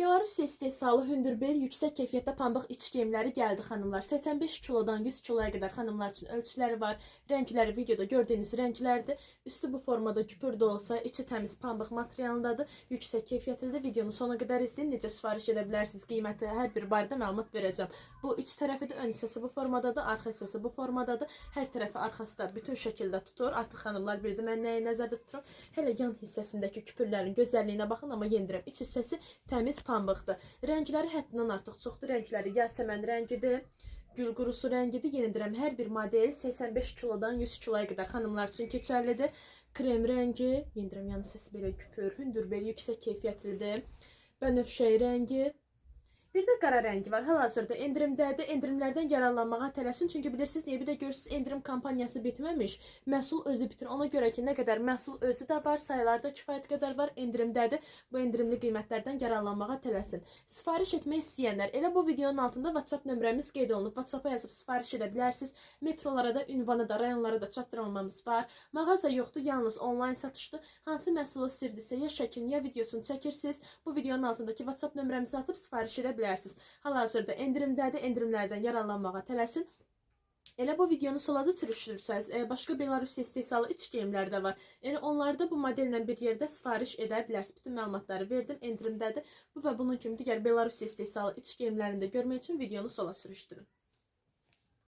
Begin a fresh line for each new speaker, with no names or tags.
Belarus istehsalı hündürbel yüksək keyfiyyətdə pambıq iç geyimləri gəldi xanımlar. 85 kilodan 100 kiloya qədər xanımlar üçün ölçüləri var. Rəngləri videoda gördüyünüz rənglərdir. Üstü bu formada küpür də olsa, içi təmiz pambıq materialındadır. Yüksək keyfiyyətlidir. Videonu sona qədər izləyin. Necə sifariş edə bilərsiniz? Qiyməti hər bir barədə məlumat verəcəm. Bu iç tərəfidir. Ön hissəsi bu formadadır. Arxa hissəsi bu formadadır. Hər tərəfi arxası da bütün şəkildə tutur. Artıq xanımlar bildi mən nəyi nəzərdə tuturam. Hələ yan hissəsindəki küpürlərin gözəlliyinə baxın, amma yendirəm. İç hissəsi təmiz pambıqdır. Rəngləri həddindən artıq çoxdur. Rəngləri yasəmən rəngidir, gül qurusu rəngidir. Yenə deyirəm, hər bir model 85 kilodan 100 kiloya qədər xanımlar üçün keçərlidir. Krem rəngi, yenə deyirəm, yan hissəsi belə küpür, hündürbel, yüksək keyfiyyətlidir. Bənövşəyi rəngi. Bir də qara rəngi var. Hal-hazırda endirimdədir. Endirimlərdən yararlanmağa tələsin. Çünki bilirsiniz, niyə bir də görürsünüz, endirim kampanyası bitməmiş. Məhsul özü bitir. Ona görə ki, nə qədər məhsul özü də var, sayılarda kifayət qədər var, endirimdədir. Bu endirimli qiymətlərdən yararlanmağa tələsin. Sifariş etmək istəyənlər, elə bu videonun altında WhatsApp nömrəmiz qeyd olunub. WhatsApp-a yazıb sifariş edə bilərsiniz. Metrolara da, ünvana da, rayonlara da çatdırılmamız var. Mağaza yoxdur, yalnız onlayn satışdır. Hansı məhsulu istirdisə, ya şəklini, ya videosunu çəkirsiniz. Bu videonun altındakı WhatsApp nömrəmizi atıb sifariş edə bilərsiniz. Hal-hazırda endirimdədir, endirimlərdən yararlanmağa tələsin. Elə bu videonu solaca sürüşdürsəniz, başqa Belarus istehsalı iç geyimlər də var. Yəni onlarda bu modellə bir yerdə sifariş edə bilərsiniz. Bütün məlumatları verdim, endirimdədir. Bu və bunun kimi digər Belarus istehsalı iç geyimlərini də görmək üçün videonu sola sürüşdürün.